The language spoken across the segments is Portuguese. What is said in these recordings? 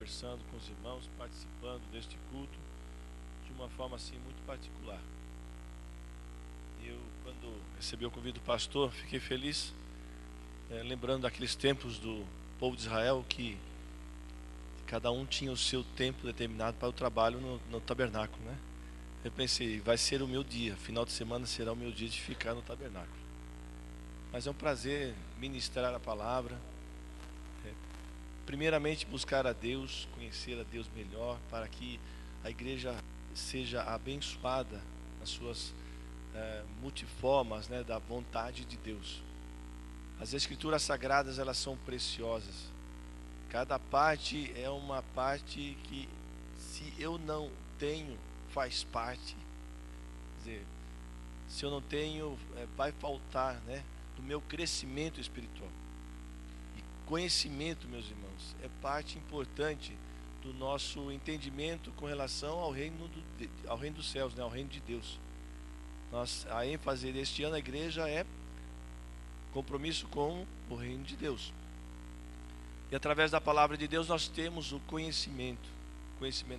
conversando com os irmãos, participando deste culto de uma forma assim muito particular. Eu, quando recebi o convite do pastor, fiquei feliz, lembrando daqueles tempos do povo de Israel que cada um tinha o seu tempo determinado para o trabalho no tabernáculo, né? Eu pensei, vai ser o meu dia, final de semana será o meu dia de ficar no tabernáculo. Mas é um prazer ministrar a palavra. Primeiramente buscar a Deus, conhecer a Deus melhor, para que a igreja seja abençoada nas suas multiformas, né, da vontade de Deus. As escrituras sagradas, elas são preciosas. Cada parte é uma parte que, se eu não tenho, faz parte. Quer dizer, se eu não tenho, vai faltar, né, do meu crescimento espiritual. Conhecimento, meus irmãos, é parte importante do nosso entendimento com relação ao reino dos céus, né? Ao reino de Deus. A ênfase deste ano da igreja é compromisso com o reino de Deus. E através da palavra de Deus nós temos o conhecimento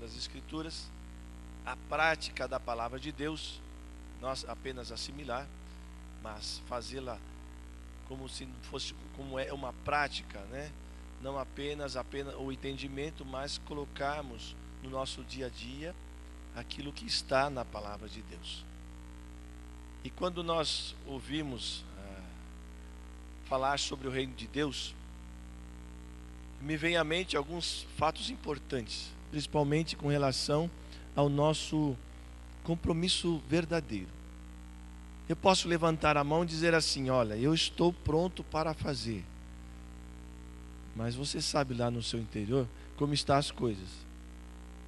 das Escrituras, a prática da palavra de Deus, nós apenas assimilar, mas fazê-la como se fosse, como é uma prática, né? Não apenas o entendimento, mas colocarmos no nosso dia a dia aquilo que está na palavra de Deus. E quando nós ouvimos falar sobre o reino de Deus, me vem à mente alguns fatos importantes, principalmente com relação ao nosso compromisso verdadeiro. Eu posso levantar a mão e dizer assim: olha, eu estou pronto para fazer. Mas você sabe lá no seu interior como estão as coisas.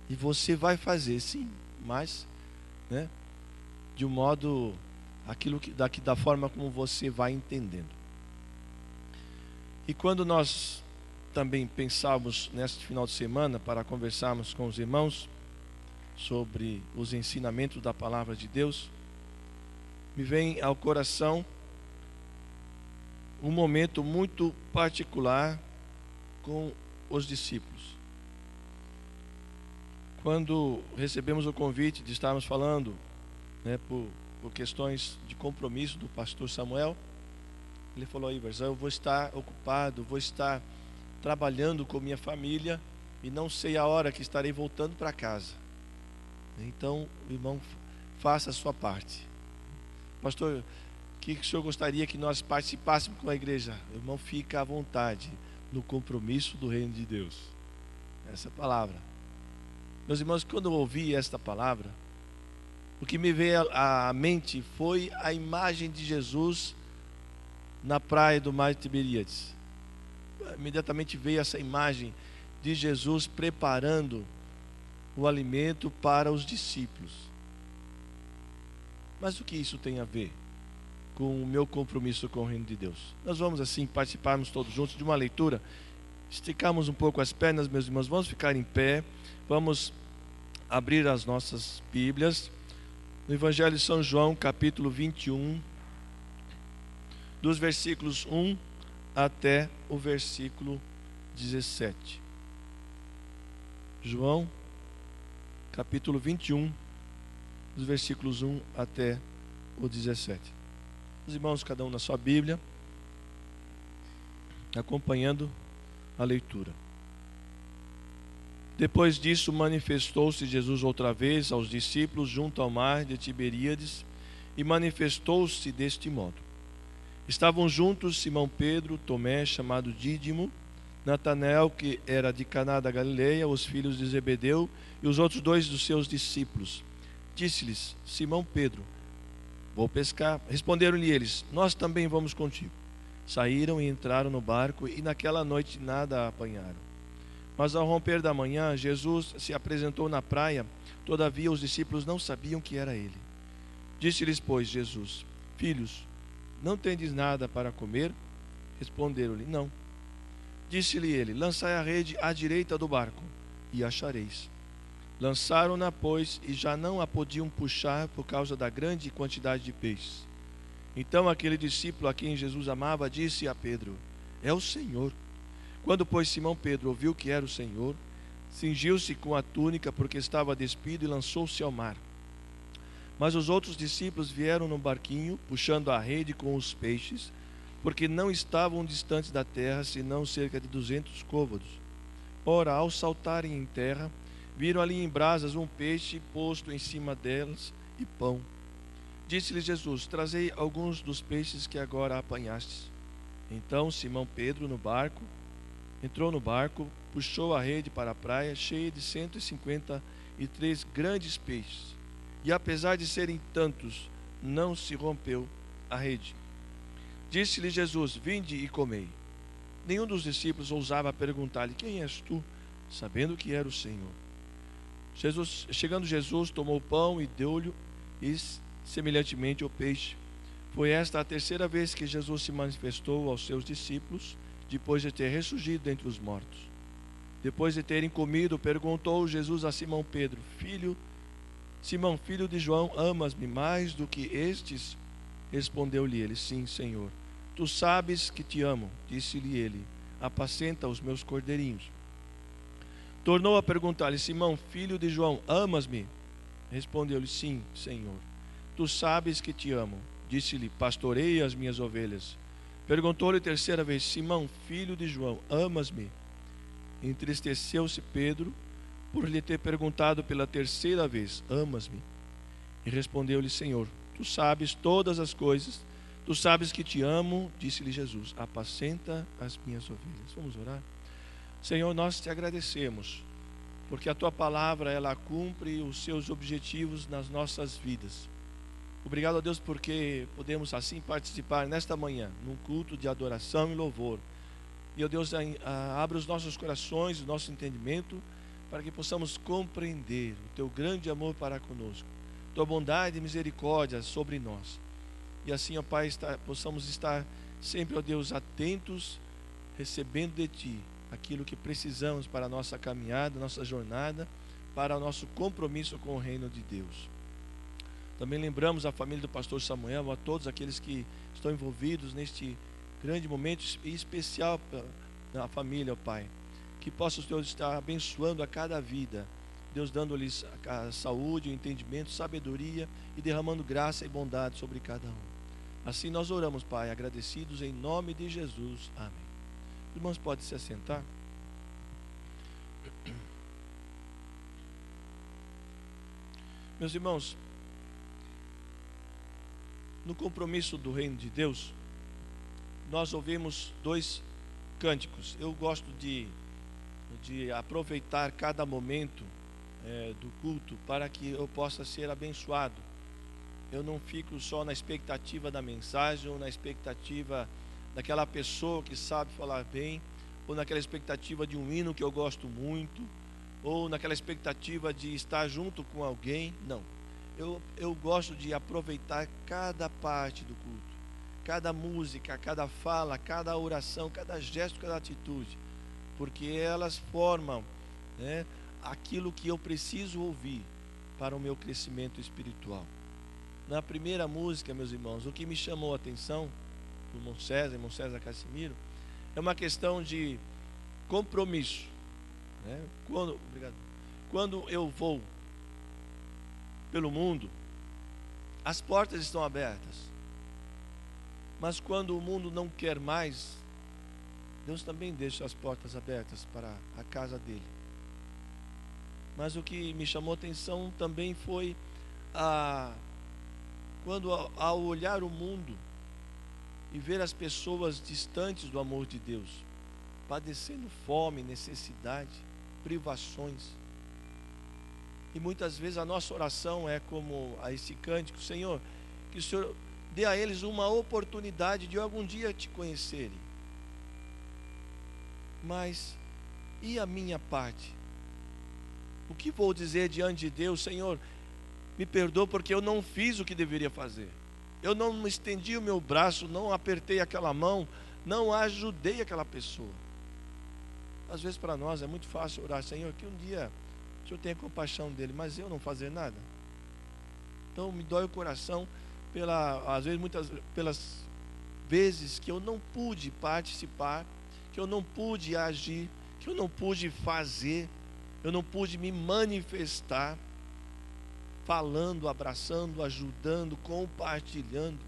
E você vai fazer, sim, mas, né, de um modo, da forma como você vai entendendo. E quando nós também pensávamos neste final de semana para conversarmos com os irmãos sobre os ensinamentos da palavra de Deus, me vem ao coração um momento muito particular com os discípulos. Quando recebemos o convite de estarmos falando, né, por questões de compromisso do pastor Samuel, ele falou: Ivars, eu vou estar ocupado, vou estar trabalhando com minha família e não sei a hora que estarei voltando para casa. Então, irmão, faça a sua parte. Pastor, o que o senhor gostaria que nós participássemos com a igreja? Irmão, fica à vontade no compromisso do reino de Deus. Essa palavra. Meus irmãos, quando eu ouvi esta palavra, o que me veio à mente foi a imagem de Jesus na praia do mar de Tiberíades. Imediatamente veio essa imagem de Jesus preparando o alimento para os discípulos. Mas o que isso tem a ver com o meu compromisso com o reino de Deus? Nós vamos assim participarmos todos juntos de uma leitura. Esticamos um pouco as pernas, meus irmãos. Vamos ficar em pé. Vamos abrir as nossas Bíblias no Evangelho de São João, capítulo 21, dos versículos 1 até o versículo 17. João, capítulo 21, dos versículos 1 até o 17. Os irmãos, cada um na sua Bíblia, acompanhando a leitura. Depois disso, manifestou-se Jesus outra vez aos discípulos junto ao mar de Tiberíades, e manifestou-se deste modo. Estavam juntos Simão Pedro, Tomé, chamado Dídimo, Natanael, que era de Caná da Galileia, os filhos de Zebedeu, e os outros dois dos seus discípulos. Disse-lhes Simão Pedro: vou pescar. Responderam-lhe eles: nós também vamos contigo. Saíram e entraram no barco, e naquela noite nada apanharam. Mas ao romper da manhã, Jesus se apresentou na praia, todavia os discípulos não sabiam que era ele. Disse-lhes, pois, Jesus: filhos, não tendes nada para comer? Responderam-lhe: não. Disse-lhe ele: lançai a rede à direita do barco, e achareis. Lançaram-na, pois, e já não a podiam puxar por causa da grande quantidade de peixes. Então aquele discípulo a quem Jesus amava disse a Pedro: é o Senhor. Quando, pois, Simão Pedro ouviu que era o Senhor, cingiu-se com a túnica, porque estava despido, e lançou-se ao mar. Mas os outros discípulos vieram no barquinho, puxando a rede com os peixes, porque não estavam distantes da terra, senão cerca de 200 côvados. Ora, ao saltarem em terra, viram ali em brasas um peixe posto em cima delas e pão. Disse-lhe Jesus: trazei alguns dos peixes que agora apanhastes. Então Simão Pedro entrou no barco, puxou a rede para a praia, cheia de 153 grandes peixes. E apesar de serem tantos, não se rompeu a rede. Disse-lhe Jesus: vinde e comei. Nenhum dos discípulos ousava perguntar-lhe: quem és tu? Sabendo que era o Senhor. Chegando Jesus, tomou o pão e deu-lhe, e semelhantemente o peixe. Foi esta a terceira vez que Jesus se manifestou aos seus discípulos, depois de ter ressurgido dentre os mortos. Depois de terem comido, perguntou Jesus a Simão Pedro: Simão, filho de João, amas-me mais do que estes? Respondeu-lhe ele: sim, Senhor. Tu sabes que te amo. Disse-lhe ele: apacenta os meus cordeirinhos. Tornou a perguntar-lhe: Simão, filho de João, amas-me? Respondeu-lhe: sim, Senhor. Tu sabes que te amo. Disse-lhe: pastoreia as minhas ovelhas. Perguntou-lhe terceira vez: Simão, filho de João, amas-me? Entristeceu-se Pedro por lhe ter perguntado pela terceira vez: amas-me? E respondeu-lhe: Senhor, tu sabes todas as coisas, tu sabes que te amo. Disse-lhe Jesus: apacenta as minhas ovelhas. Vamos orar? Senhor, nós te agradecemos, porque a tua palavra, ela cumpre os seus objetivos nas nossas vidas. Obrigado a Deus porque podemos assim participar nesta manhã, num culto de adoração e louvor. E, ó Deus, abre os nossos corações, o nosso entendimento, para que possamos compreender o teu grande amor para conosco, tua bondade e misericórdia sobre nós. E assim, ó Pai, possamos estar sempre, ó Deus, atentos, recebendo de Ti aquilo que precisamos para a nossa caminhada, nossa jornada, para o nosso compromisso com o reino de Deus. Também lembramos a família do pastor Samuel, a todos aqueles que estão envolvidos neste grande momento e especial na família, ó Pai. Que possa o Senhor estar abençoando a cada vida, Deus dando-lhes a saúde, o entendimento, sabedoria e derramando graça e bondade sobre cada um. Assim nós oramos, Pai, agradecidos em nome de Jesus. Amém. Irmãos, podem se assentar. Meus irmãos, no compromisso do reino de Deus, nós ouvimos dois cânticos. Eu gosto de aproveitar cada momento do culto para que eu possa ser abençoado. Eu não fico só na expectativa da mensagem ou na expectativa daquela pessoa que sabe falar bem, ou naquela expectativa de um hino que eu gosto muito, ou naquela expectativa de estar junto com alguém. Não. Eu gosto de aproveitar cada parte do culto, cada música, cada fala, cada oração, cada gesto, cada atitude, porque elas formam, né, aquilo que eu preciso ouvir para o meu crescimento espiritual. Na primeira música, meus irmãos, o que me chamou a atenção do irmão César Casimiro, é uma questão de compromisso, né? Quando eu vou pelo mundo, as portas estão abertas, mas quando o mundo não quer mais, Deus também deixa as portas abertas para a casa dele. Mas o que me chamou a atenção também foi quando ao olhar o mundo e ver as pessoas distantes do amor de Deus, padecendo fome, necessidade, privações. E muitas vezes a nossa oração é como a esse cântico: Senhor, que o Senhor dê a eles uma oportunidade de algum dia te conhecerem. Mas e a minha parte? O que vou dizer diante de Deus? Senhor, me perdoa porque eu não fiz o que deveria fazer. Eu não estendi o meu braço, não apertei aquela mão, não ajudei aquela pessoa. Às vezes para nós é muito fácil orar: Senhor, que um dia o Senhor tenha compaixão dele, mas eu não fazer nada. Então me dói o coração pelas vezes que eu não pude participar, que eu não pude agir, que eu não pude fazer, eu não pude me manifestar falando, abraçando, ajudando, compartilhando.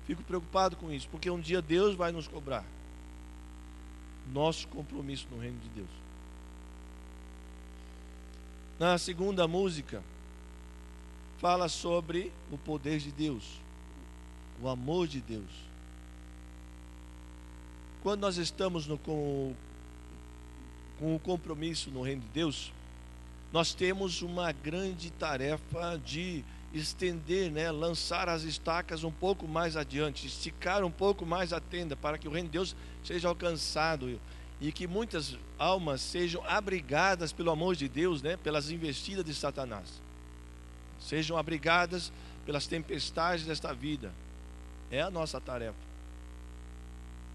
Fico preocupado com isso, porque um dia Deus vai nos cobrar nosso compromisso no reino de Deus. Na segunda música, fala sobre o poder de Deus, o amor de Deus. Quando nós estamos com o compromisso no reino de Deus, nós temos uma grande tarefa de estender, lançar as estacas um pouco mais adiante, esticar um pouco mais a tenda, para que o reino de Deus seja alcançado e que muitas almas sejam abrigadas pelo amor de Deus, pelas investidas de Satanás, sejam abrigadas pelas tempestades desta vida. É a nossa tarefa.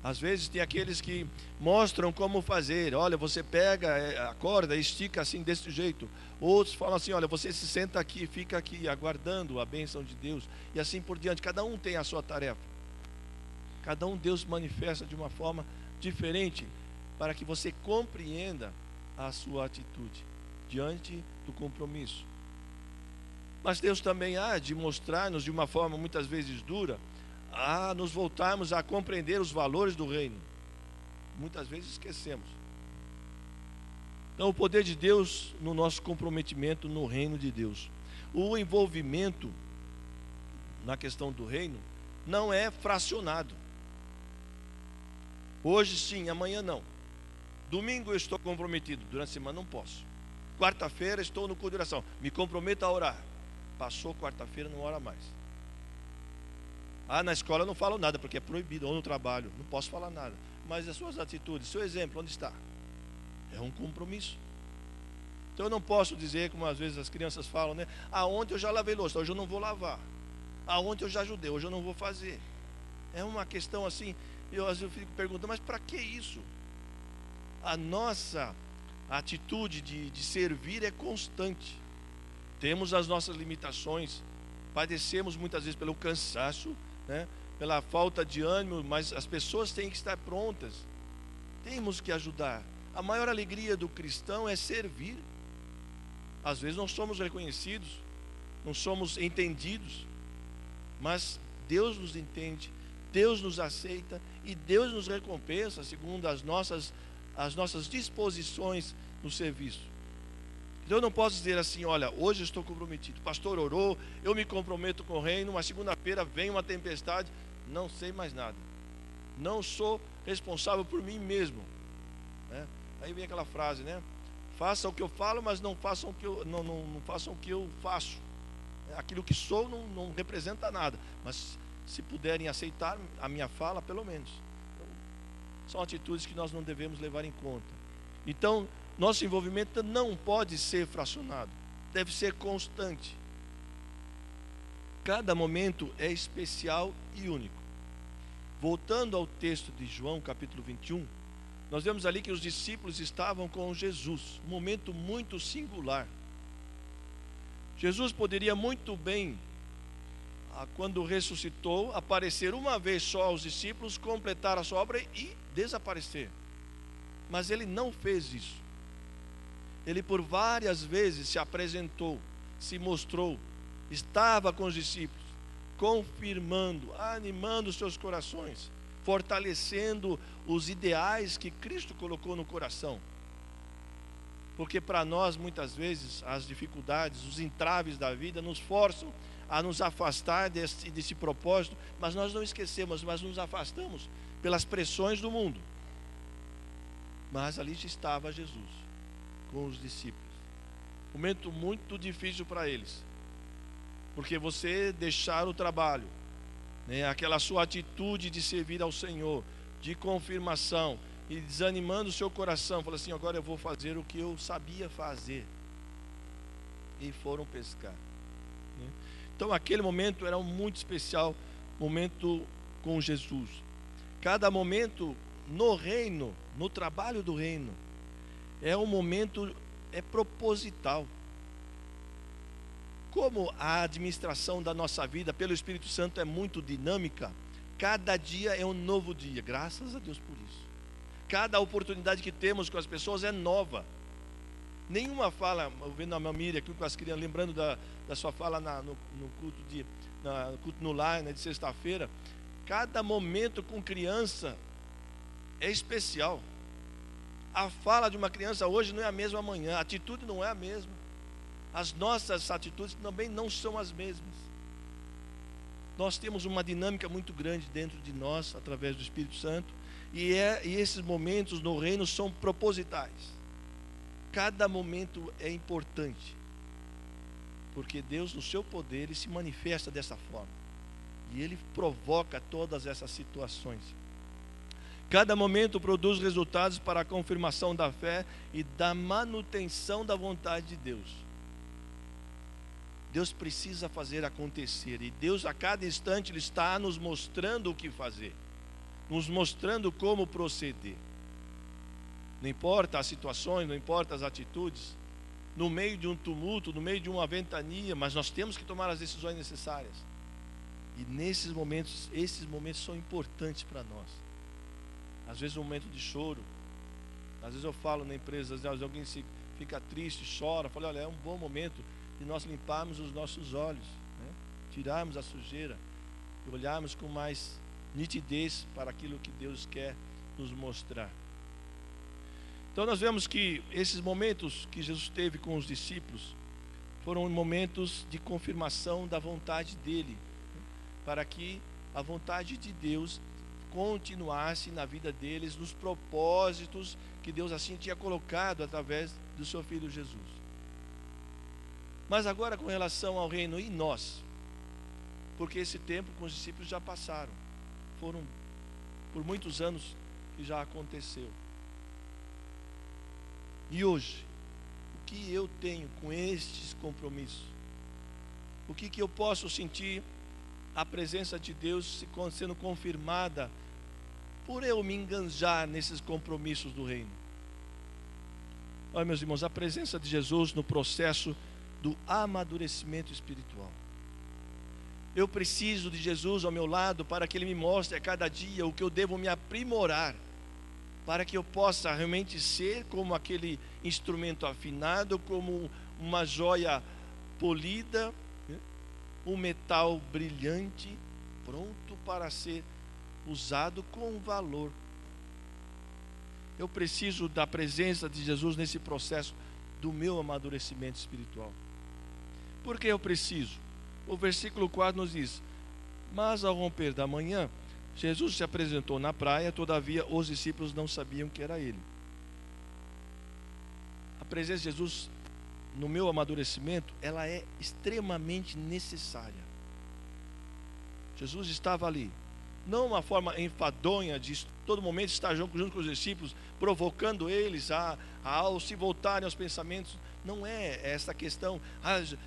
Às vezes tem aqueles que mostram como fazer. Olha, você pega a corda, estica assim desse jeito. Outros falam assim, olha, você se senta aqui, fica aqui aguardando a bênção de Deus. E assim por diante, cada um tem a sua tarefa. Cada um Deus manifesta de uma forma diferente, para que você compreenda a sua atitude diante do compromisso. Mas Deus também há de mostrar-nos de uma forma muitas vezes dura, a nos voltarmos a compreender os valores do reino. Muitas vezes esquecemos. Então, o poder de Deus no nosso comprometimento no reino de Deus. O envolvimento na questão do reino não é fracionado. Hoje sim, amanhã não. Domingo eu estou comprometido, durante a semana não posso. Quarta-feira estou no culto de oração, me comprometo a orar. Passou quarta-feira, não ora mais. Na escola eu não falo nada, porque é proibido, ou no trabalho, não posso falar nada. Mas as suas atitudes, seu exemplo, onde está? É um compromisso. Então eu não posso dizer, como às vezes as crianças falam, ontem eu já lavei louça, hoje eu não vou lavar. Ontem eu já ajudei, hoje eu não vou fazer. É uma questão assim, às vezes eu fico perguntando, mas para que isso? A nossa atitude de servir é constante. Temos as nossas limitações, padecemos muitas vezes pelo cansaço, pela falta de ânimo, mas as pessoas têm que estar prontas. Temos que ajudar. A maior alegria do cristão é servir. Às vezes não somos reconhecidos, não somos entendidos, mas Deus nos entende, Deus nos aceita e Deus nos recompensa segundo as nossas disposições no serviço. Então eu não posso dizer assim, olha, hoje eu estou comprometido, o pastor orou, eu me comprometo com o reino, mas segunda-feira vem uma tempestade, não sei mais nada, não sou responsável por mim mesmo, Aí vem aquela frase, faça o que eu falo, mas não façam o que eu, não façam o que eu faço. Aquilo que sou não representa nada, mas se puderem aceitar a minha fala, pelo menos. São atitudes que nós não devemos levar em conta. Então, nosso envolvimento não pode ser fracionado, deve ser constante. Cada momento é especial e único. Voltando ao texto de João, capítulo 21, nós vemos ali que os discípulos estavam com Jesus, um momento muito singular. Jesus poderia muito bem, quando ressuscitou, aparecer uma vez só aos discípulos, completar a sua obra e desaparecer. Mas ele não fez isso. Ele por várias vezes se apresentou, se mostrou, estava com os discípulos, confirmando, animando os seus corações, fortalecendo os ideais que Cristo colocou no coração. Porque para nós, muitas vezes, as dificuldades, os entraves da vida nos forçam a nos afastar desse propósito, mas nós não esquecemos, mas nos afastamos pelas pressões do mundo. Mas ali estava Jesus, com os discípulos. Momento muito difícil para eles, porque você deixar o trabalho, aquela sua atitude de servir ao Senhor, de confirmação, e desanimando o seu coração, fala assim, agora eu vou fazer o que eu sabia fazer. E foram pescar. Então aquele momento era muito especial, momento com Jesus. Cada momento no reino, no trabalho do reino, é um momento proposital. Como a administração da nossa vida pelo Espírito Santo é muito dinâmica, cada dia é um novo dia, graças a Deus por isso. Cada oportunidade que temos com as pessoas é nova. Nenhuma fala, eu vendo a Mamília aqui com as crianças, lembrando da sua fala no culto no culto no lar, né, de sexta-feira. Cada momento com criança é especial. A fala de uma criança hoje não é a mesma amanhã, a atitude não é a mesma. As nossas atitudes também não são as mesmas. Nós temos uma dinâmica muito grande dentro de nós, através do Espírito Santo, e esses momentos no reino são propositais. Cada momento é importante, porque Deus, no seu poder, Ele se manifesta dessa forma, e Ele provoca todas essas situações. Cada momento produz resultados para a confirmação da fé e da manutenção da vontade de Deus. Deus precisa fazer acontecer, e Deus a cada instante Ele está nos mostrando o que fazer, nos mostrando como proceder. Não importa as situações, não importa as atitudes, no meio de um tumulto, no meio de uma ventania, mas nós temos que tomar as decisões necessárias. E nesses momentos, esses momentos são importantes para nós. Às vezes um momento de choro, às vezes eu falo na empresa, às vezes alguém fica triste, chora, eu falo, olha, é um bom momento de nós limparmos os nossos olhos, né? Tirarmos a sujeira e olharmos com mais nitidez para aquilo que Deus quer nos mostrar. Então nós vemos que esses momentos que Jesus teve com os discípulos foram momentos de confirmação da vontade dele, para que a vontade de Deus continuasse na vida deles, nos propósitos que Deus assim tinha colocado através do seu Filho Jesus. Mas agora com relação ao reino e nós, porque esse tempo com os discípulos já passaram, foram por muitos anos que já aconteceu. E hoje, o que eu tenho com estes compromissos? O que eu posso sentir a presença de Deus sendo confirmada por eu me enganjar nesses compromissos do reino? Olha, meus irmãos, a presença de Jesus no processo do amadurecimento espiritual. Eu preciso de Jesus ao meu lado para que Ele me mostre a cada dia o que eu devo me aprimorar, para que eu possa realmente ser como aquele instrumento afinado, como uma joia polida, um metal brilhante, pronto para ser usado com valor. Eu preciso da presença de Jesus nesse processo do meu amadurecimento espiritual. Por que eu preciso? O versículo 4 nos diz: mas ao romper da manhã, Jesus se apresentou na praia, todavia os discípulos não sabiam que era Ele. A presença de Jesus no meu amadurecimento, ela é extremamente necessária. Jesus estava ali, não uma forma enfadonha de todo momento estar junto com os discípulos, provocando eles ao se voltarem aos pensamentos. Não é essa questão,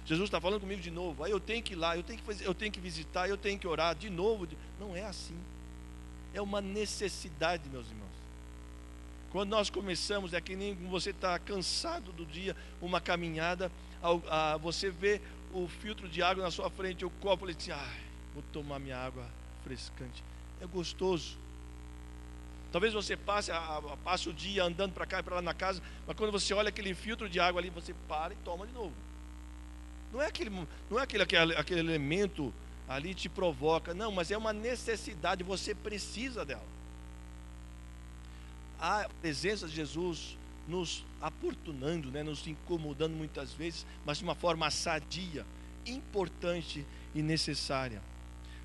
Jesus está falando comigo de novo, aí eu tenho que ir lá, eu tenho que visitar, eu tenho que orar de novo. Não é assim. É uma necessidade, meus irmãos. Quando nós começamos, é que nem você está cansado do dia, uma caminhada, você vê o filtro de água na sua frente, o copo, ele diz, vou tomar minha água frescante. É gostoso. Talvez você passe o dia andando para cá e para lá na casa, mas quando você olha aquele filtro de água ali, você para e toma de novo. Não é aquele elemento ali te provoca, não, mas é uma necessidade, você precisa dela. A presença de Jesus nos importunando, nos incomodando muitas vezes, mas de uma forma sadia, importante e necessária.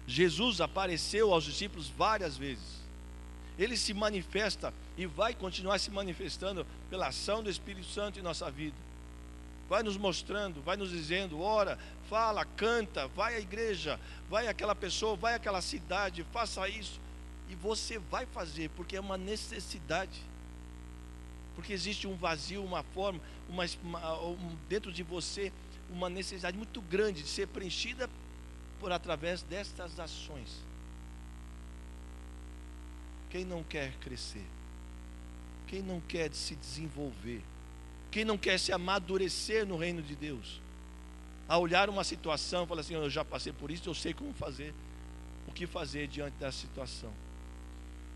Jesus apareceu aos discípulos várias vezes. Ele se manifesta e vai continuar se manifestando pela ação do Espírito Santo em nossa vida. Vai nos mostrando, vai nos dizendo, ora, fala, canta, vai à igreja, vai àquela pessoa, vai àquela cidade, faça isso. E você vai fazer, porque é uma necessidade. Porque existe um vazio, uma forma, dentro de você, uma necessidade muito grande de ser preenchida através destas ações. Quem não quer crescer? Quem não quer se desenvolver? Quem não quer se amadurecer no reino de Deus? A olhar uma situação, fala assim, eu já passei por isso, eu sei como fazer, o que fazer diante dessa situação.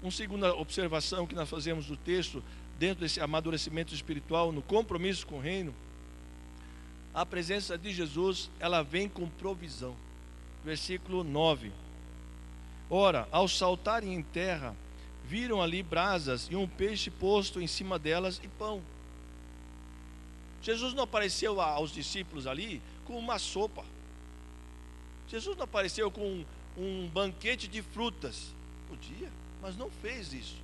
Uma segunda observação que nós fazemos do texto, dentro desse amadurecimento espiritual, no compromisso com o reino, a presença de Jesus, ela vem com provisão. Versículo 9. Ora, ao saltarem em terra, viram ali brasas e um peixe posto em cima delas e pão. Jesus não apareceu aos discípulos ali com uma sopa. Jesus não apareceu com um banquete de frutas. Podia, mas não fez isso.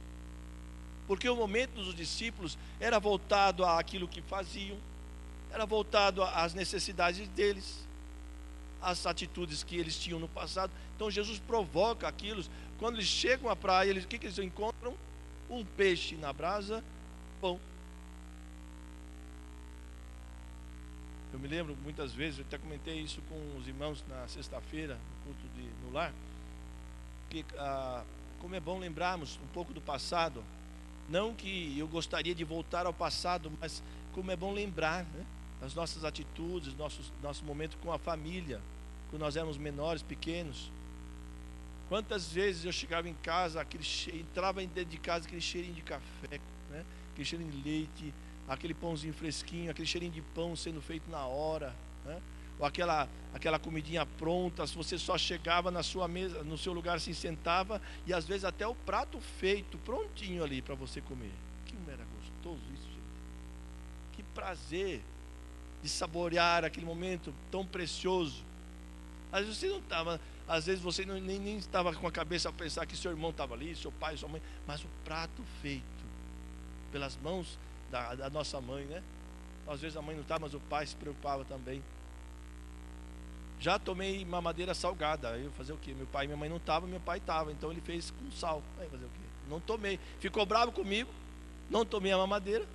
Porque o momento dos discípulos era voltado àquilo que faziam, era voltado às necessidades deles, às atitudes que eles tinham no passado. Então Jesus provoca aquilo. Quando eles chegam à praia, o que eles encontram? Um peixe na brasa, pão. Eu me lembro muitas vezes, eu até comentei isso com os irmãos na sexta-feira, no culto no lar, que como é bom lembrarmos um pouco do passado. Não que eu gostaria de voltar ao passado, mas como é bom lembrar, né, as nossas atitudes, nosso momento com a família, quando nós éramos menores, pequenos. Quantas vezes eu chegava em casa, entrava dentro de casa, aquele cheirinho de café, né, aquele cheirinho de leite, aquele pãozinho fresquinho, aquele cheirinho de pão sendo feito na hora, né? Ou aquela comidinha pronta. Se você só chegava na sua mesa, no seu lugar, se sentava, e às vezes até o prato feito, prontinho ali para você comer. Que era gostoso isso, gente. Que prazer de saborear aquele momento tão precioso. Às vezes você não estava, às vezes você nem estava com a cabeça a pensar que seu irmão estava ali, seu pai, sua mãe, mas o prato feito pelas mãos da nossa mãe, né? Às vezes a mãe não estava, mas o pai se preocupava também. Já tomei mamadeira salgada. Aí eu fazer o quê? Meu pai e minha mãe não estavam, meu pai estava, então ele fez com sal. Aí fazer o quê? Não tomei. Ficou bravo comigo, não tomei a mamadeira.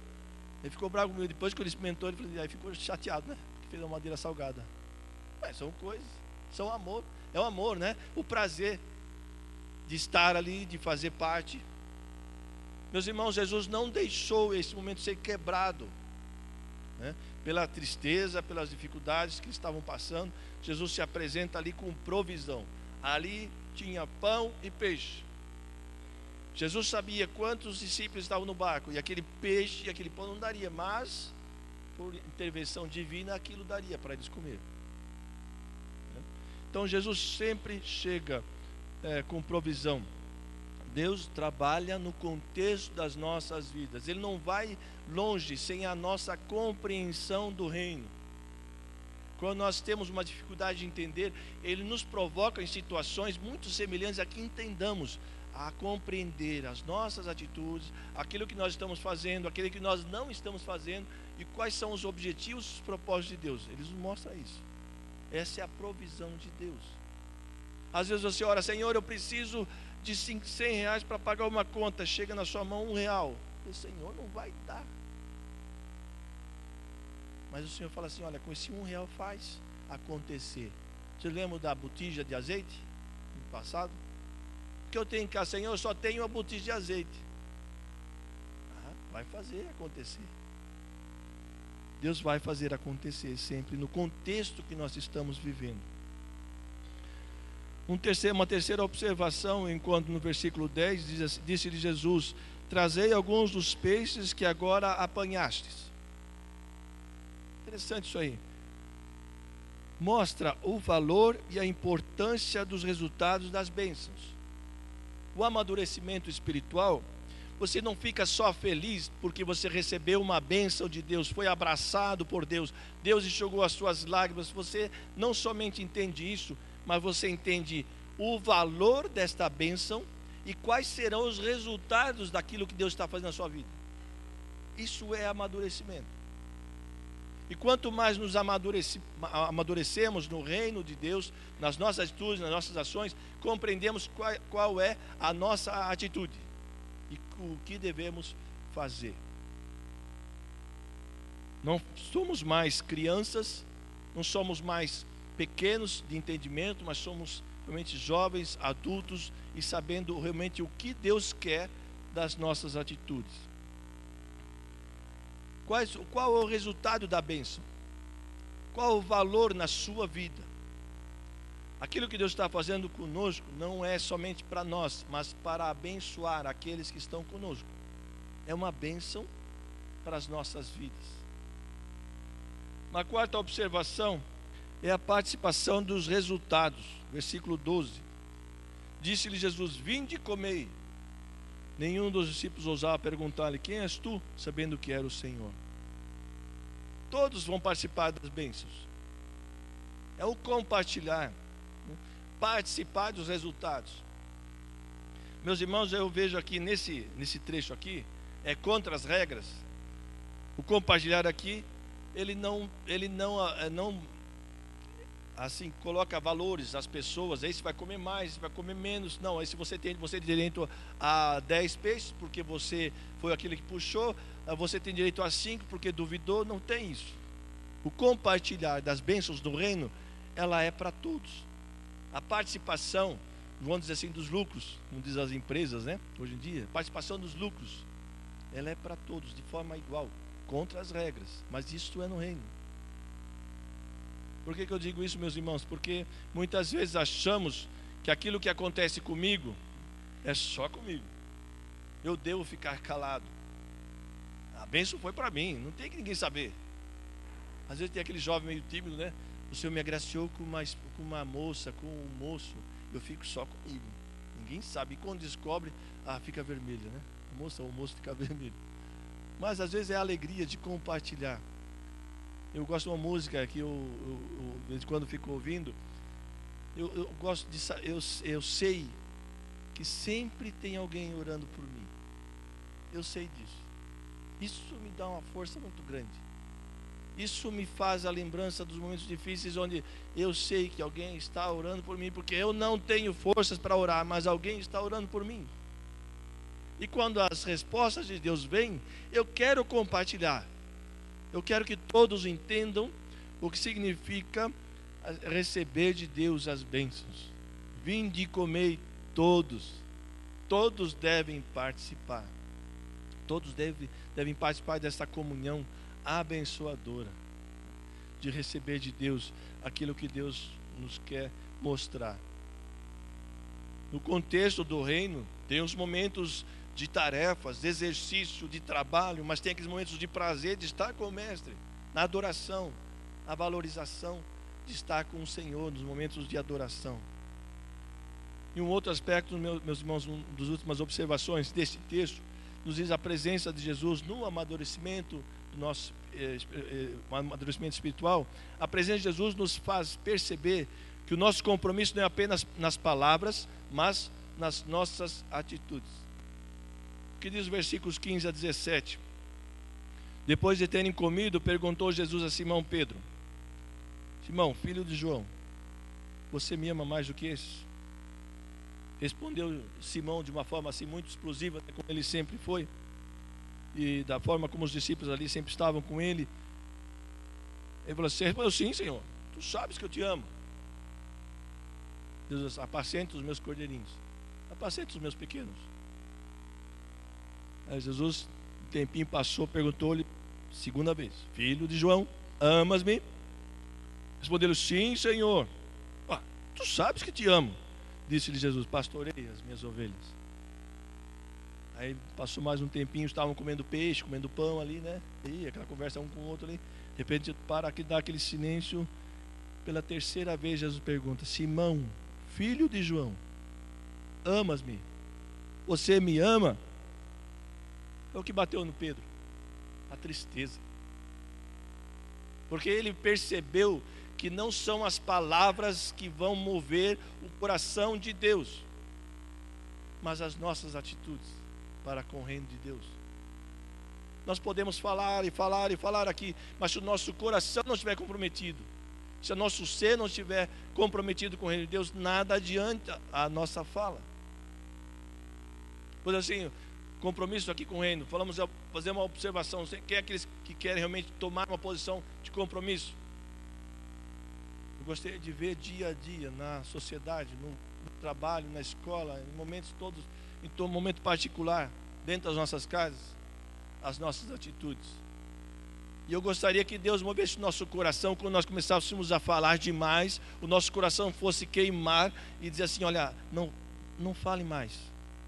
Ele ficou bravo comigo. Depois que ele experimentou, ele falou, aí ficou chateado, né? Porque fez a mamadeira salgada. Mas são coisas, são amor. É o amor, né? O prazer de estar ali, de fazer parte. Meus irmãos, Jesus não deixou esse momento ser quebrado, né, pela tristeza, pelas dificuldades que eles estavam passando. Jesus se apresenta ali com provisão. Ali tinha pão e peixe. Jesus sabia quantos discípulos estavam no barco, e aquele peixe e aquele pão não daria, mas por intervenção divina aquilo daria para eles comer. Então Jesus sempre chega com provisão. Deus trabalha no contexto das nossas vidas. Ele não vai longe sem a nossa compreensão do reino. Quando nós temos uma dificuldade de entender, Ele nos provoca em situações muito semelhantes a que entendamos, a compreender as nossas atitudes, aquilo que nós estamos fazendo, aquilo que nós não estamos fazendo, e quais são os objetivos e os propósitos de Deus. Ele nos mostra isso. Essa é a provisão de Deus. Às vezes você ora, Senhor, eu preciso de 100 reais para pagar uma conta. Chega na sua mão R$1. O Senhor não vai dar. Mas o Senhor fala assim, olha, com esse R$1 faz acontecer. Você lembra da botija de azeite no passado? O que eu tenho em casa, Senhor, eu só tenho uma botija de azeite. Vai fazer acontecer. Deus vai fazer acontecer sempre no contexto que nós estamos vivendo. Uma terceira observação, enquanto no versículo 10 disse-lhe Jesus, trazei alguns dos peixes que agora apanhastes. Interessante isso aí. Mostra o valor e a importância dos resultados das bênçãos. O amadurecimento espiritual, você não fica só feliz porque você recebeu uma bênção de Deus, foi abraçado por Deus, Deus enxugou as suas lágrimas. Você não somente entende isso, mas você entende o valor desta bênção e quais serão os resultados daquilo que Deus está fazendo na sua vida. Isso é amadurecimento. E quanto mais nos amadurecemos no reino de Deus, nas nossas atitudes, nas nossas ações, compreendemos qual é a nossa atitude e o que devemos fazer. Não somos mais crianças, não somos mais pequenos de entendimento, mas somos realmente jovens, adultos e sabendo realmente o que Deus quer das nossas atitudes. Qual é o resultado da bênção? Qual o valor na sua vida? Aquilo que Deus está fazendo conosco não é somente para nós, mas para abençoar aqueles que estão conosco. é uma bênção para as nossas vidas. Uma quarta observação é a participação dos resultados. Versículo 12. Disse-lhe Jesus: vinde e comei. Nenhum dos discípulos ousava perguntar-lhe: quem és tu? Sabendo que era o Senhor. Todos vão participar das bênçãos. É o compartilhar, né? Participar dos resultados. Meus irmãos, eu vejo aqui nesse trecho aqui, é contra as regras. O compartilhar aqui, ele não assim coloca valores às pessoas. Aí você vai comer mais, você vai comer menos. Não, aí se você tem direito a 10 peixes porque você foi aquele que puxou, você tem direito a 5 porque duvidou. Não tem isso. O compartilhar das bênçãos do reino, ela é para todos. A participação, vamos dizer assim, dos lucros, como diz as empresas, né? Hoje em dia, participação dos lucros, ela é para todos, de forma igual, contra as regras, mas isso é no reino. Por que eu digo isso, meus irmãos? Porque muitas vezes achamos que aquilo que acontece comigo é só comigo. Eu devo ficar calado. A bênção foi para mim, não tem que ninguém saber. Às vezes tem aquele jovem meio tímido, né? O Senhor me agraciou com uma moça, com um moço. Eu fico só comigo. Ninguém sabe. E quando descobre, fica vermelho, né? A moça ou o moço fica vermelho. Mas às vezes é a alegria de compartilhar. Eu gosto de uma música que eu de vez em quando fico ouvindo. Eu gosto de, eu sei que sempre tem alguém orando por mim. Eu sei disso. Isso me dá uma força muito grande. Isso me faz a lembrança dos momentos difíceis onde eu sei que alguém está orando por mim, porque eu não tenho forças para orar, mas alguém está orando por mim. E quando as respostas de Deus vêm, eu quero compartilhar. Eu quero que todos entendam o que significa receber de Deus as bênçãos. Vinde e comei todos. Todos devem participar. Todos devem participar dessa comunhão abençoadora, de receber de Deus aquilo que Deus nos quer mostrar. No contexto do reino, tem os momentos de tarefas, de exercício, de trabalho, mas tem aqueles momentos de prazer de estar com o Mestre, na adoração, na valorização de estar com o Senhor, nos momentos de adoração. E um outro aspecto, meus irmãos, uma das últimas observações deste texto, nos diz a presença de Jesus no amadurecimento do nosso amadurecimento espiritual. A presença de Jesus nos faz perceber que o nosso compromisso não é apenas nas palavras, mas nas nossas atitudes. O que diz os versículos 15 a 17? Depois de terem comido, perguntou Jesus a Simão Pedro: Simão, filho de João, você me ama mais do que esses? Respondeu Simão de uma forma assim muito explosiva, como ele sempre foi, e da forma como os discípulos ali sempre estavam com ele. Ele falou assim: sim, Senhor, tu sabes que eu te amo. Deus, apacenta os meus cordeirinhos, apacenta os meus pequenos. Aí Jesus, um tempinho passou, perguntou-lhe segunda vez: filho de João, amas-me? Respondeu-lhe: sim, Senhor. Tu sabes que te amo. Disse-lhe Jesus: pastorei as minhas ovelhas. Aí passou mais um tempinho, estavam comendo peixe, comendo pão ali, né? E aquela conversa um com o outro ali. De repente, para que dá aquele silêncio. Pela terceira vez, Jesus pergunta: Simão, filho de João, amas-me? Você me ama? É o que bateu no Pedro, a tristeza. Porque ele percebeu que não são as palavras que vão mover o coração de Deus, mas as nossas atitudes para com o reino de Deus. Nós podemos falar e falar e falar aqui, mas se o nosso coração não estiver comprometido, se o nosso ser não estiver comprometido com o reino de Deus, nada adianta a nossa fala. Pois assim, compromisso aqui com o reino, fazer uma observação: quem é aqueles que querem realmente tomar uma posição de compromisso? Eu gostaria de ver dia a dia na sociedade, no trabalho, na escola, em momentos todos, em todo momento particular, dentro das nossas casas, as nossas atitudes. E eu gostaria que Deus movesse o nosso coração quando nós começássemos a falar demais, o nosso coração fosse queimar e dizer assim: olha, não fale mais,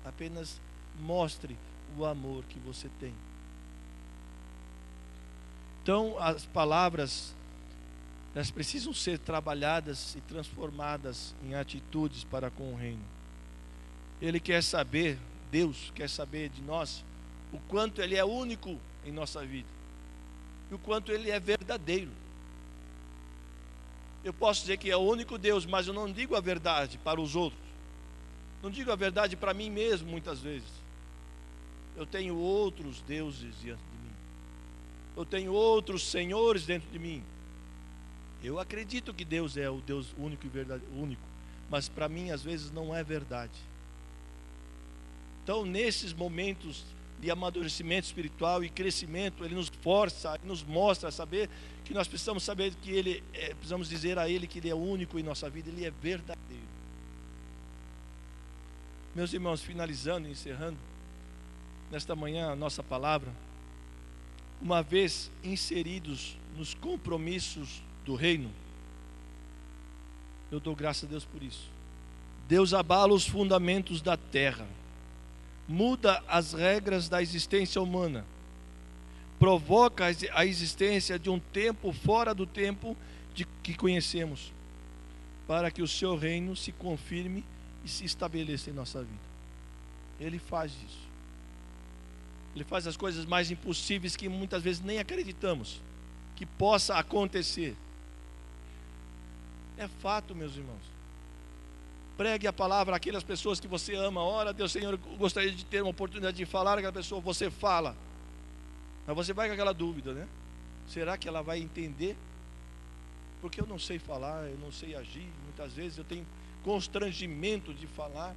apenas mostre o amor que você tem. Então, as palavras, elas precisam ser trabalhadas e transformadas em atitudes para com o reino. Ele quer saber, Deus quer saber de nós, o quanto Ele é único em nossa vida e o quanto Ele é verdadeiro. Eu posso dizer que é o único Deus, mas eu não digo a verdade para os outros. Não digo a verdade para mim mesmo, muitas vezes. Eu tenho outros deuses diante de mim. Eu tenho outros senhores dentro de mim. Eu acredito que Deus é o Deus único e verdadeiro, único, mas para mim às vezes não é verdade. Então, nesses momentos de amadurecimento espiritual e crescimento, Ele nos força, Ele nos mostra a saber que nós precisamos saber que Ele, precisamos dizer a Ele que Ele é único em nossa vida, Ele é verdadeiro. Meus irmãos, finalizando e encerrando, nesta manhã a nossa palavra, uma vez inseridos nos compromissos do reino, eu dou graças a Deus por isso. Deus abala os fundamentos da terra, muda as regras da existência humana, provoca a existência de um tempo fora do tempo que conhecemos, para que o seu reino se confirme e se estabeleça em nossa vida. Ele faz isso. Ele faz as coisas mais impossíveis que muitas vezes nem acreditamos que possa acontecer. É fato, meus irmãos. Pregue a palavra àquelas pessoas que você ama. Ora, Deus, Senhor, eu gostaria de ter uma oportunidade de falar àquela pessoa. Você fala. Mas você vai com aquela dúvida, né? Será que ela vai entender? Porque eu não sei falar, eu não sei agir. Muitas vezes eu tenho constrangimento de falar.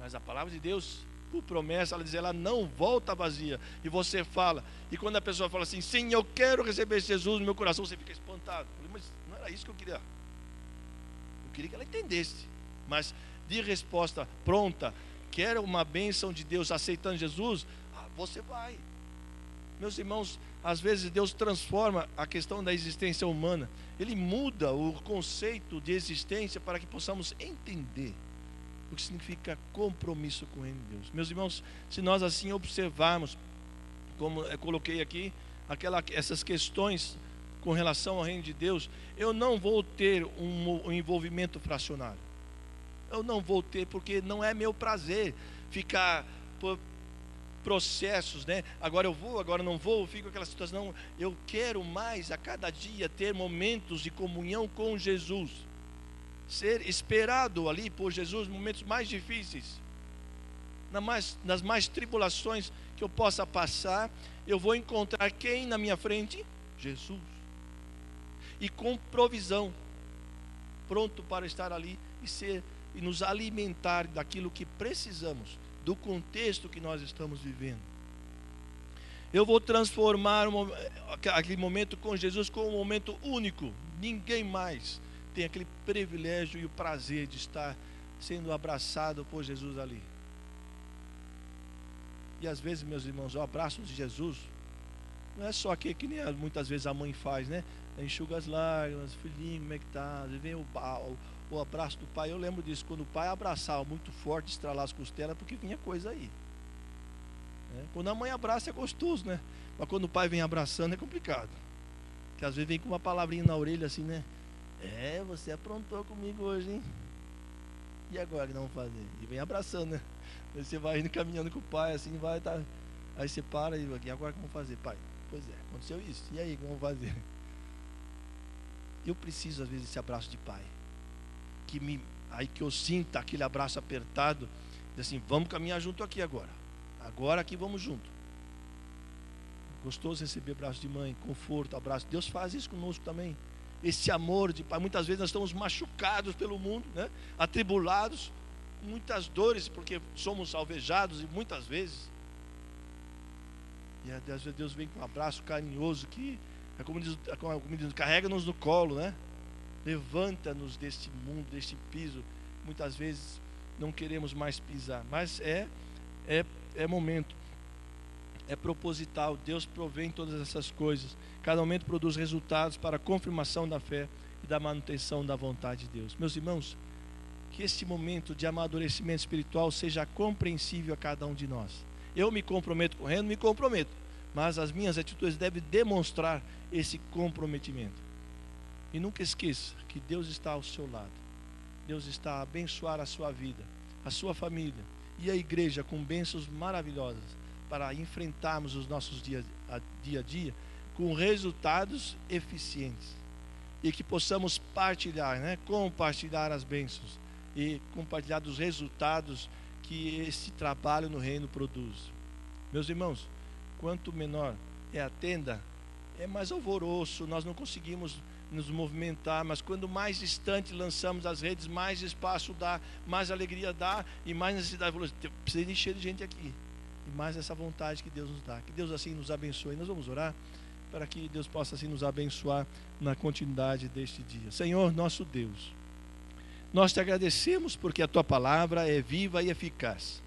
Mas a palavra de Deus, por promessa, ela diz, ela não volta vazia. E você fala. E quando a pessoa fala assim, sim, eu quero receber Jesus no meu coração, você fica espantado. Mas não era isso que eu queria. Queria que ela entendesse, mas de resposta pronta, quer uma bênção de Deus aceitando Jesus, você vai. Meus irmãos, às vezes Deus transforma a questão da existência humana, Ele muda o conceito de existência para que possamos entender o que significa compromisso com o reino de Deus. Meus irmãos, se nós assim observarmos, como eu coloquei aqui, essas questões com relação ao reino de Deus, eu não vou ter um envolvimento fracionário. Eu não vou ter, porque não é meu prazer ficar por processos, né? Agora eu vou, agora não vou, fico aquela situação. Não, eu quero mais a cada dia ter momentos de comunhão com Jesus, ser esperado ali por Jesus nos momentos mais difíceis, nas mais tribulações que eu possa passar, eu vou encontrar quem na minha frente? Jesus. E com provisão, pronto para estar ali e nos alimentar daquilo que precisamos, do contexto que nós estamos vivendo. Eu vou transformar aquele momento com Jesus como um momento único. Ninguém mais tem aquele privilégio e o prazer de estar sendo abraçado por Jesus ali. E às vezes, meus irmãos, o abraço de Jesus não é só aquele que nem muitas vezes a mãe faz, né? Enxuga as lágrimas, filhinho, como é que tá? Vem o abraço do pai. Eu lembro disso, quando o pai abraçava muito forte, estralar as costelas, porque vinha coisa aí, né? Quando a mãe abraça é gostoso, né? Mas quando o pai vem abraçando é complicado, porque às vezes vem com uma palavrinha na orelha assim, né? Você aprontou comigo hoje, hein? E agora que não vamos fazer? E vem abraçando, né? Aí você vai indo caminhando com o pai, assim, vai, tá. Aí você para e agora que vamos fazer, pai? Pois é, aconteceu isso. E aí, que vamos fazer? Eu preciso às vezes desse abraço de pai, aí que eu sinta aquele abraço apertado, diz assim, vamos caminhar junto aqui agora aqui vamos junto. Gostoso receber abraço de mãe, conforto, abraço. Deus faz isso conosco também, esse amor de pai. Muitas vezes nós estamos machucados pelo mundo, né? Atribulados, muitas dores, porque somos alvejados e muitas vezes, e às vezes Deus vem com um abraço carinhoso que é como diz, carrega-nos no colo, né? Levanta-nos deste mundo, deste piso. Muitas vezes não queremos mais pisar, mas é momento, é proposital. Deus provém todas essas coisas. Cada momento produz resultados para a confirmação da fé e da manutenção da vontade de Deus. Meus irmãos, que este momento de amadurecimento espiritual seja compreensível a cada um de nós. Eu me comprometo com o reino, me comprometo, mas as minhas atitudes devem demonstrar esse comprometimento. E nunca esqueça que Deus está ao seu lado. Deus está a abençoar a sua vida, a sua família e a igreja com bênçãos maravilhosas para enfrentarmos os nossos dia a dia com resultados eficientes. E que possamos partilhar, compartilhar as bênçãos e compartilhar dos resultados que esse trabalho no reino produz. Meus irmãos, quanto menor é a tenda, é mais alvoroço, nós não conseguimos nos movimentar, mas quando mais distante lançamos as redes, mais espaço dá, mais alegria dá e mais necessidade. Precisa encher de gente aqui, e mais essa vontade que Deus nos dá. Que Deus assim nos abençoe. Nós vamos orar para que Deus possa assim nos abençoar na continuidade deste dia. Senhor nosso Deus, nós te agradecemos porque a tua palavra é viva e eficaz.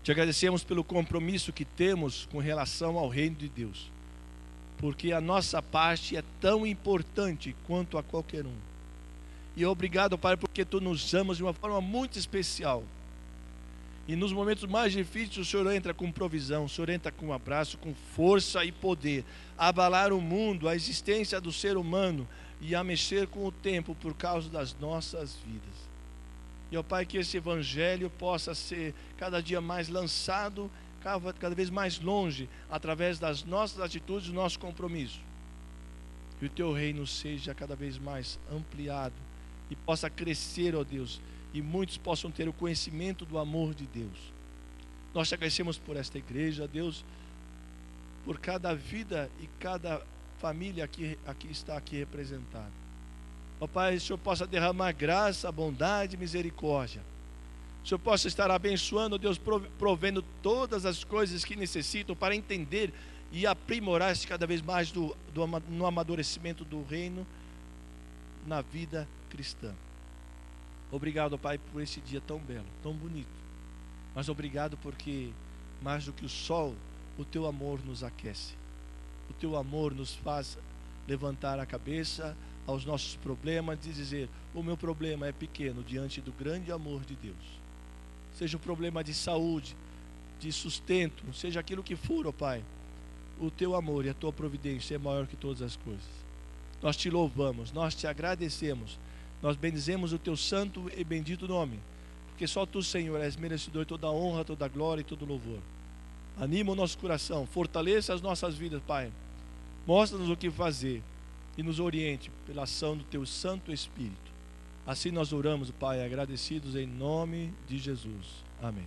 Te agradecemos pelo compromisso que temos com relação ao reino de Deus, porque a nossa parte é tão importante quanto a qualquer um. E obrigado, Pai, porque tu nos amas de uma forma muito especial. E nos momentos mais difíceis o Senhor entra com provisão, o Senhor entra com um abraço, com força e poder, a abalar o mundo, a existência do ser humano e a mexer com o tempo por causa das nossas vidas. E ó Pai, que esse evangelho possa ser cada dia mais lançado, cada vez mais longe, através das nossas atitudes e do nosso compromisso. Que o teu reino seja cada vez mais ampliado e possa crescer, ó Deus, e muitos possam ter o conhecimento do amor de Deus. Nós te agradecemos por esta igreja, Deus, por cada vida e cada família que está aqui representada. Ó Pai, o Senhor possa derramar graça, bondade e misericórdia. O Senhor possa estar abençoando, Deus, provendo todas as coisas que necessitam para entender e aprimorar-se cada vez mais no amadurecimento do reino na vida cristã. Obrigado, Pai, por esse dia tão belo, tão bonito. Mas obrigado porque, mais do que o sol, o teu amor nos aquece. O teu amor nos faz levantar a cabeça aos nossos problemas e dizer: o meu problema é pequeno diante do grande amor de Deus. Seja o problema de saúde, de sustento, seja aquilo que for, ó Pai, o teu amor e a tua providência é maior que todas as coisas. Nós te louvamos, nós te agradecemos, nós bendizemos o teu santo e bendito nome, porque só tu, Senhor, és merecedor de toda a honra, toda a glória e todo o louvor. Anima o nosso coração, fortaleça as nossas vidas, Pai. Mostra-nos o que fazer e nos oriente pela ação do teu Santo Espírito. Assim nós oramos, Pai, agradecidos em nome de Jesus. Amém.